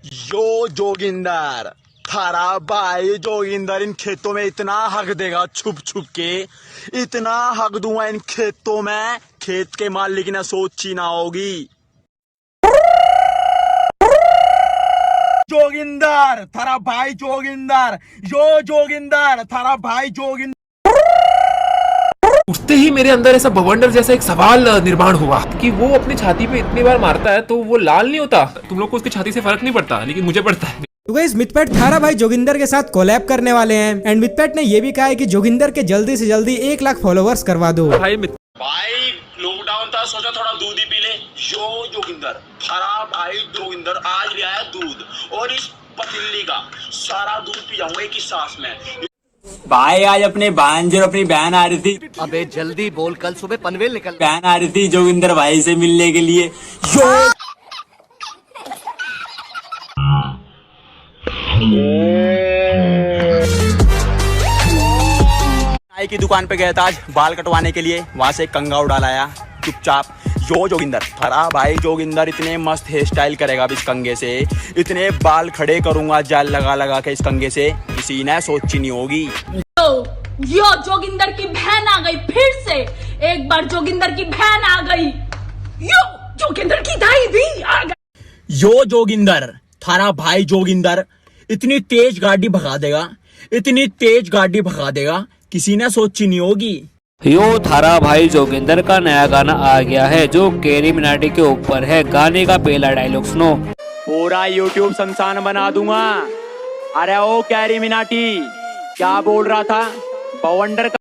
यो जोगिंदर, थारा भाई जोगिंदर इन खेतों में इतना हक देगा छुप छुप के, इतना हक दूंगा इन खेतों में, खेत के मालिक ने सोची ना होगी। जोगिंदर, थारा भाई जोगिंदर, यो जोगिंदर, थारा भाई जोगिंदर। उठते ही मेरे अंदर ऐसा बवंडर जैसा एक सवाल निर्माण हुआ कि वो अपनी छाती पे इतनी बार मारता है तो वो लाल नहीं होता। तुम लोग को उसकी छाती से फर्क नहीं पड़ता, लेकिन मुझे पड़ता है। तो गाइस मितपैट थारा भाई जोगिंदर के साथ कोलैब करने वाले हैं एंड मितपैट ने ये भी कहा है कि जोगिंदर के जल्दी से जल्दी 1 लाख फॉलोवर्स करवा दो। भाई लॉकडाउन था, सोचा थोड़ा दूध ही पी ले। यो जोगिंदर, थारा भाई जोगिंदर आज लिया है दूध और इस पतीली का सारा दूध पी जाऊंगा एक ही सांस में। भाई आज अपने भांजे और अपनी बहन आ रही थी। अबे जल्दी बोल, कल सुबह पनवेल निकल। बहन आ रही थी जोगिंदर भाई से मिलने के लिए। यो नाई की दुकान पे गया था आज बाल कटवाने के लिए, वहां से कंगा उड़ा लाया चुपचाप। यो जोगिंदर, थारा भाई जोगिंदर इतने मस्त हेयर स्टाइल करेगा अब इस कंगे से, इतने बाल खड़े करूंगा जाल लगा लगा के इस कंगे से, किसी ने सोची नहीं होगी। यो जोगिंदर की बहन आ गई फिर से, एक बार जोगिंदर की बहन आ गई, यो जोगिंदर की दाई भी आ गई। यो जोगिंदर, थारा भाई जोगिंदर इतनी तेज गाड़ी भगा देगा, इतनी तेज गाड़ी भगा देगा, किसी ने सोची नहीं होगी। यो थारा भाई जोगिंदर का नया गाना आ गया है जो कैरी मिनाटी के ऊपर है। गाने का पहला डायलॉग सुनो। पूरा यूट्यूब संसान बना दूंगा। अरे ओ कैरी मिनाटी, क्या बोल रहा था? बवंडर का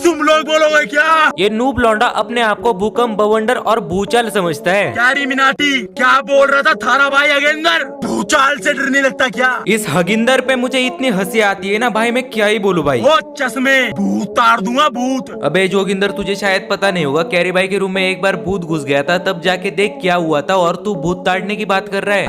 तुम लोग बोलोगे क्या? ये नूब लौंडा अपने आप को भूकंप, बवंडर और भूचाल समझता है। कैरी मिनाटी क्या बोल रहा था? थारा भाई अगेंदर, भूचाल से डर नहीं लगता क्या? इस हगिंदर पे मुझे इतनी हंसी आती है ना भाई, मैं क्या ही बोलूं भाई। वो चश्मे भूत तार दूंगा भूत। अबे जोगिंदर, तुझे शायद पता नहीं होगा, कैरी भाई के रूम में एक बार भूत घुस गया था, तब जाके देख क्या हुआ था, और तू भूत ताड़ने की बात कर रहा है।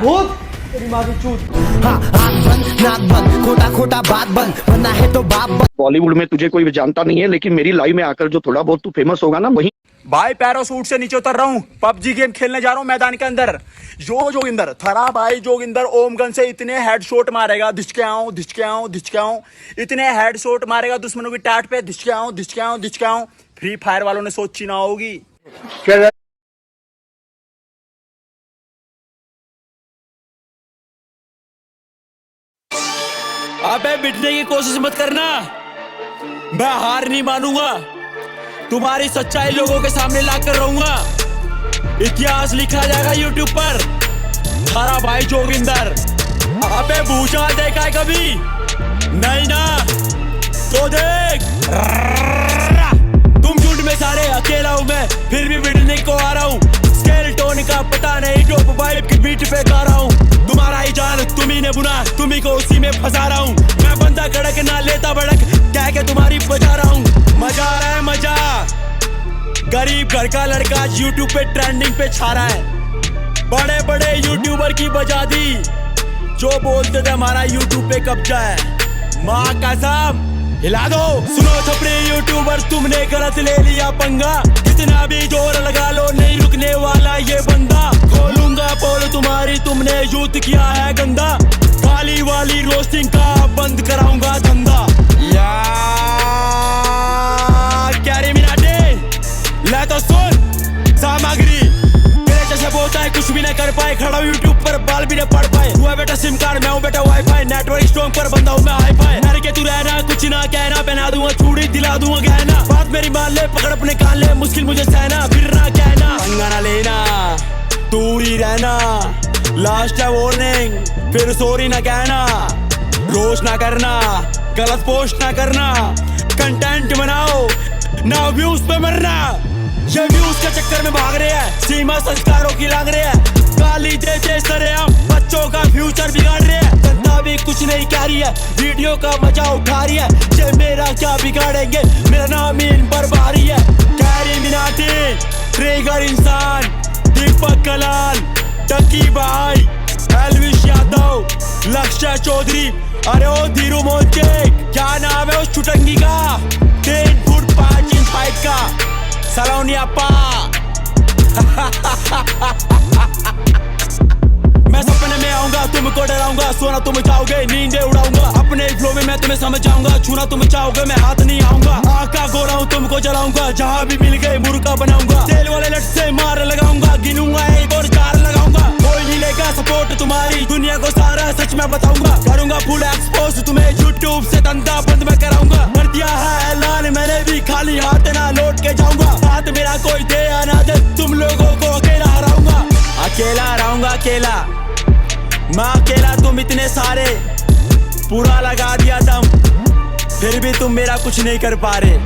खोटा बात बंद, बनना है तो बाप बंद। बॉलीवुड में तुझे कोई जानता नहीं है, लेकिन मेरी लाइव में आकर जो थोड़ा बहुत तू फेमस होगा ना, वही। भाई पैराशूट से नीचे उतर रहा हूँ, पबजी गेम खेलने जा रहा हूँ मैदान के अंदर। यो जोगिंदर, थारा भाई जोगिंदर ओम गन से इतने हेडशॉट मारेगा, धिचके आऊं धिचके आऊं धिचके आऊं, इतने हेडशॉट मारेगा दुश्मनों की टाट पे, धिचके आऊं धिचके आऊं धिचके आऊं। फ्री फायर वालों ने सोची ना होगी। अबे मिटने की कोशिश मत करना, मैं हार नहीं मानूंगा। तुम्हारी सच्चाई लोगों के सामने लाकर रहूंगा। इतिहास लिखा जाएगा यूट्यूब पर। थारा भाई जोगिंदर, अबे भूचाल देखा है कभी? नहीं ना, तो देख। तुम झुंड में सारे, अकेला हूं मैं, फिर भी मिटने को आ रहा हूँ। स्केलेटोन का पता नहीं, टॉप वाइब की बीट पे गा रहा हूँ। तुम्हारा ही जाल तुम्ही ने बुना, तुम्ही को उसी में फंसा रहा हूँ। मैं बंदा कड़क ना लेता बड़क, क्या के तुम्हारी बजा रहा हूँ। मजा आ रहा है मजा, गरीब घर का लड़का यूट्यूब पे ट्रेंडिंग पे छा रहा है। बड़े बड़े यूट्यूबर की बजा दी, जो बोलते थे हमारा यूट्यूब पे कब्जा है। माँ कसम हिला दो। सुनो छपरे यूट्यूबर, तुमने गलत ले लिया पंगा, कितना भी जोर लगा लो नहीं रुकने वाला ये बंदा। खोलूंगा पोल तुम्हारी, तुमने यूथ किया है गंदा, काली वाली रोस्टिंग का बंद कराऊंगा धंधा। कैरी मिनाटी ले तो सुन सामग्री, मेरे जैसे बोलता है कुछ भी नहीं कर पाए, खड़ा यूट्यूब पर बाल भी नहीं पढ़ पाए। हुआ बेटा सिम कार्ड, मैं हूँ बेटा वाईफाई, नेटवर्क स्ट्रॉन्ग पर बंदा हूँ मैं हाई फाई। नर के तू रहना, कुछ ना कहना, पहना दूंगा चूड़ी, दिला दूंगा गहना। बात मेरी मान ले, पकड़ अपने कान ले, मुश्किल मुझे सहना, फिर ना कहना, पंगा ना लेना, दूर ही रहना। लास्ट है वार्निंग, फिर सॉरी ना कहना, रोज ना करना, गलत पोस्ट ना करना, कंटेंट बनाओ ना व्यूज पे मरना। ये व्यूज के चक्कर में भाग रहे हैं, सीमा संस्कारों की लाग रहे हैं, गाली देते सरेआम बच्चों का फ्यूचर बिगाड़ रहे हैं। जनता भी कुछ नहीं कह रही है, वीडियो का मजा उठा रही है, ये मेरा क्या बिगाड़ेंगे, मेरा नाम ही इन पर भारी है। कैरी मिनाटी, ट्रिगर इंसान, दीपक कलाल, टकी भाई, एलविश यादव, लक्ष्य चौधरी, अरे ओ धीरू मोचे, क्या नाम है उस चुटंगी का, 3 फुट 5 इंच हाइट का, सलोनी अप्पा। मैं सपने में आऊंगा, तुमको डराऊंगा, सोना तुम चाहोगे, नींदें उड़ाऊंगा, अपने फ्लो में मैं तुम्हें समझ जाऊंगा, छूना तुम चाहोगे, मैं हाथ नहीं आऊंगा, आँख का गोरा हूं, तुमको जलाऊंगा, जहां भी मिल गए मुर्गा बनाऊंगा, तेल वाले लट से मार लगाऊंगा, गिनूंगा 1 और 4 लगाऊंगा, कोई नहीं लेगा सपोर्ट तुम्हारी, दुनिया को सारा सच मैं बताऊंगा, करूंगा फुल एक्सपोज तुम्हें, यूट्यूब से धंधा बंद मैं कराऊंगा, कर दिया है ऐलान मैंने भी, खाली हाथ ना लौट के जाऊंगा, साथ मेरा कोई दे या ना दे, तुम लोगों को अकेला हराऊंगा, अकेला हराऊंगा, अकेला मैं अकेला, तुम इतने सारे, पूरा लगा दिया दम, फिर भी तुम मेरा कुछ नहीं कर पा रहे,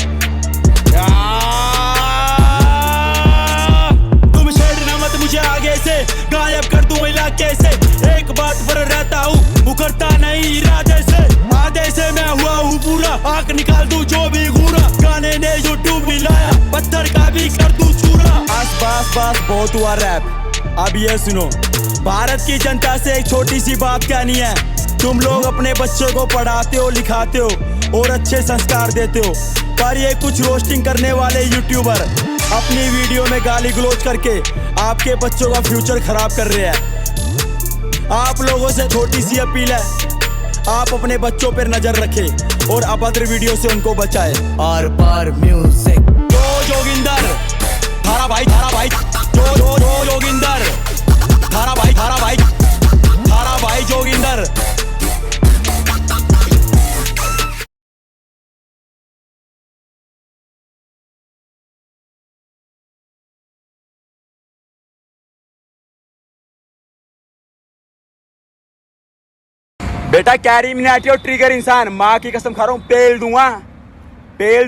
तुम छेड़ना मत मुझे आगे से, गायब कर दूं इलाके से, एक बात पर रहता हूँ, मुकरता नहीं इरादे से, आधे से मैं हुआ हूँ पूरा, आंख निकाल दूं जो भी घूरा, गाने ने यूट्यूब मिलाया, पत्थर का भी कर दूं चूरा, बस बहुत हुआ रैप, अब ये सुनो, भारत की जनता से एक छोटी सी बात कहनी है, तुम लोग अपने बच्चों को पढ़ाते हो, लिखाते हो और अच्छे संस्कार देते हो, पर ये कुछ रोस्टिंग करने वाले यूट्यूबर अपनी वीडियो में गाली गलौज करके आपके बच्चों का फ्यूचर खराब कर रहे हैं। आप लोगों से छोटी सी अपील है, आप अपने बच्चों पर नजर रखें और अभद्र वीडियो से उनको बचाएं। और पर म्यूजिक जोगिंदर, थारा भाई जोगिंदर, थारा भाई जोगिंदर। बेटा कैरी मिनाटी और ट्रिगर इंसान, माँ की कसम खा रहा हूँ, पेल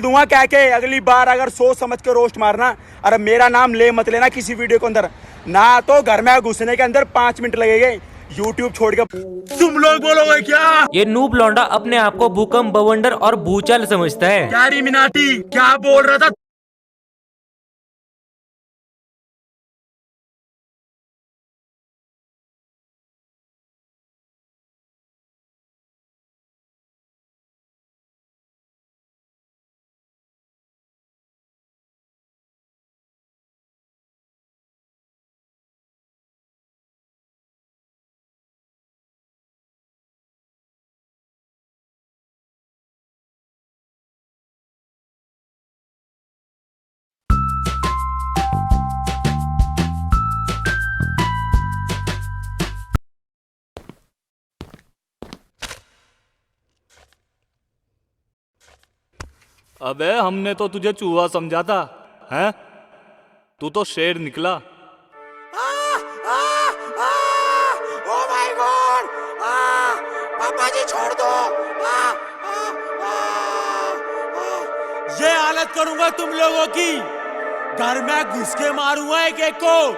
दूंगा क्या के, अगली बार अगर सोच समझ के रोस्ट मारना, अरे मेरा नाम ले मत लेना किसी वीडियो के अंदर, ना तो घर में घुसने के अंदर 5 मिनट लगेंगे, यूट्यूब छोड़ के तुम लोग बोलोगे क्या? ये नूब लौंडा अपने आप को भूकंप, बवंडर और भूचाल समझता है। कैरी मिनाटी क्या बोल रहा था? अबे हमने तो तुझे चूहा समझा था, हैं? तू तो शेर निकला। ओ माय गॉड, पापा जी छोड़ दो, ये हालत करूंगा तुम लोगों की, घर में घुस के मारूंगा एक एक को,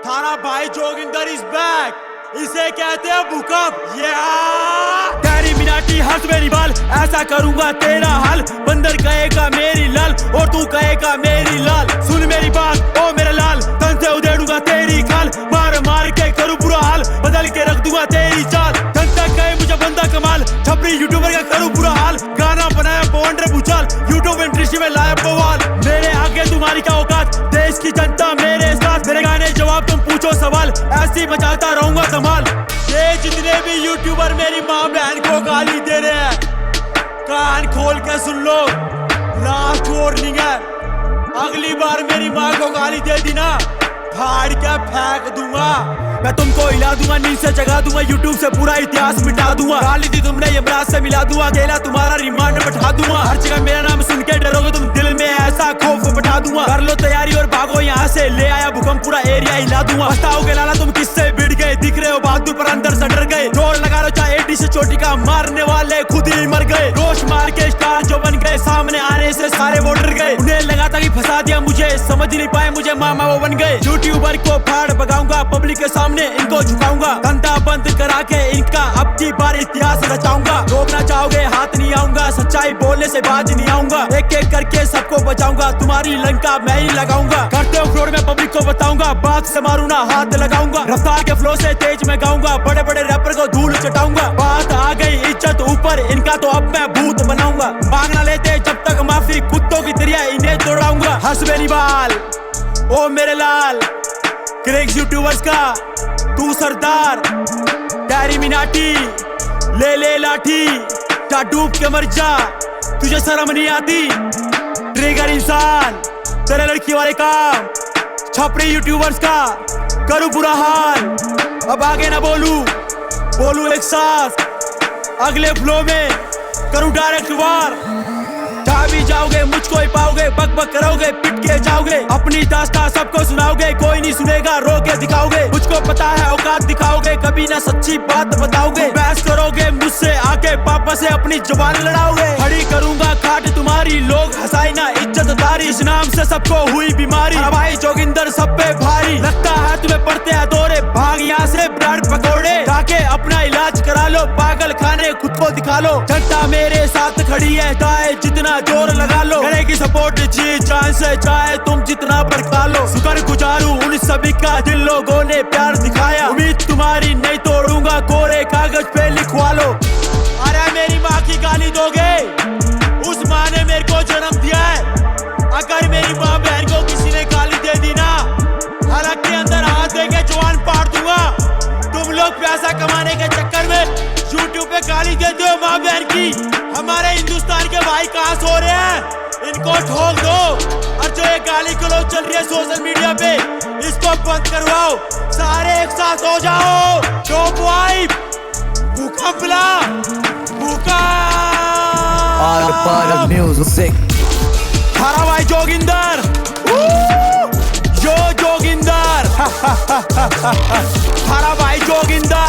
थारा भाई जोगिंदर इज बैक, इसे कहते हैं भूकंप। कैरी मिनाटी हंस मेरी बाल, ऐसा करूंगा तेरा हाल, बंदर कहेगा मेरी लाल और तू कहेगा मेरी लाल, सुन मेरी बात ओ मेरा लाल, तन से उधेड़ूंगा तेरी खाल, मार मार के करूं बुरा हाल, बदल के रख दूंगा तेरी चाल, तन तक कहे मुझे बंदा कमाल, छपरी यूट्यूबर का करूं बुरा हाल, गाना बनाया बवंडर भूचाल, यूट्यूब इंडस्ट्री में लाया बवाल, मेरे आगे तुम्हारी क्या औकात, देश की जनता मेरे साथ, मेरे गाने जवाब तुम पूछो सवाल, ऐसी बचाता रहूंगा धमाल। ये जितने भी यूट्यूबर मेरी माँ बहन को गाली दे रहे हैं, कान खोल के सुन लो, लास्ट वार्निंग है, अगली बार मेरी माँ को गाली दे दी ना, फाड़ के फेंक दूंगा, मैं तुमको हिला दूंगा, नींद से जगा दूंगा, यूट्यूब से पूरा इतिहास मिटा दूंगा, गाली दी तुमने ये यमराज से मिला दूंगा, अकेला तुम्हारा रिमांड में बैठा दूंगा, हर जगह मेरा नाम सुन के डरोगे तुम, दिल में ऐसा खौफ बैठा दूंगा, कर लो तैयारी और भागो यहाँ से, ले आया भूकंप पूरा एरिया हिला दूंगा, पछताओगे लाला तुम किससे भिड़ गए, दिख रहे हो बहादुर पर अंदर से डर गए, जोर लगा लो चाहे 80 से चोटी का, मारने वाले खुद ही मर गए, रोश मार के स्टार जो बन गए, सामने आने से सारे वो डर गए, उन्हें लगा था कि फंसा दिया मुझे, समझ नहीं पाए मुझे मामा वो बन गए, यूट्यूबर को फाड़ भगाऊंगा, पब्लिक के सामने इनको झुकाऊंगा, धंधा बंद करा के इनका अब की बार इतिहास रचाऊंगा, रोकना चाहोगे हाथ नहीं आऊंगा, सच्चाई बोलने से बाज नहीं आऊंगा, एक एक करके सबको बचाऊंगा, तुम्हारी लंका मैं ही लगाऊंगा, करते हो फ्लोर में पब्लिक को बताऊंगा, बात से मारू ना हाथ लगाऊंगा, रफ्तार के फ्लो से तेज में गाऊंगा, बड़े बड़े रैपर को धूल चटाऊंगा, बात आ गई इज्जत ऊपर इनका तो अब मैं भूत बनाऊंगा, मांगना लेते जब तक माफी, कुत्तों की तरह इन्हें तोड़ाऊंगा, हंस मेरी बाल ओ मेरे लाल, क्रेक्स यूट्यूबर्स का तू सरदार कैरी मिनाटी ले ले लाठी जा डूब के मर जा तुझे शर्म नहीं आती ट्रिगर इंसान तेरे लड़की वाले काम छपड़े यूट्यूबर्स का करूं बुरा हाल अब आगे ना बोलूं एक सांस अगले फ्लो में करूं डायरेक्ट वार जहाँ भी जाओगे मुझको ही पाओगे बक बक करोगे पिट के जाओगे अपनी दास्तां सबको सुनाओगे कोई नहीं सुनेगा रो के दिखाओगे मुझको पता है औकात दिखाओगे कभी ना सच्ची बात बताओगे बहस करोगे मुझसे आके पापा से अपनी जुबान लड़ाओगे खड़ी करूंगा खाट तुम्हारी लोग हंसाई ना इज्जत तारी इस नाम से सबको हुई बीमारी भाई जोगिंदर सब पे भारी लगता है तुम्हें पड़ते हैं दौरे भाग यहाँ से ब्रेड पकौड़े जाके अपना इलाज करा लो पागल खाने खुद को दिखा लो जनता मेरे साथ खड़ी है चाहे जितना जोर लगा लो करेगी सपोर्ट जी जान से चाहे तुम जितना भड़का लो शुक्र गुजारू उन सभी का जिन लोगों ने प्यार दिखाया उम्मीद तुम्हारी नहीं तोड़ूंगा कोरे कागज पे लिखवा लो अरे मेरी माँ की गाली दोगे उस माँ ने मेरे को जन्म दिया है अगर मेरी माँ बहन को किसी ने गाली दे दी ना हलक के अंदर हाथ दे के जवान पाड़ दूंगा तुम लोग पैसा कमाने के चक्कर में यूट्यूब पे गाली देते हो माँ बहन की हमारे हिंदुस्तान के भाई कहाँ सो रहे हैं इनको ठोक दो और जो ये गाली गलौज चल रही है सोशल मीडिया पे इसको बंद करवाओ सारे एक साथ हो जाओ टॉप वाइफ भूकंपला भूका म्यूजिक थारा भाई जोगिंदर जो जोगिंदर थारा भाई जोगिंदर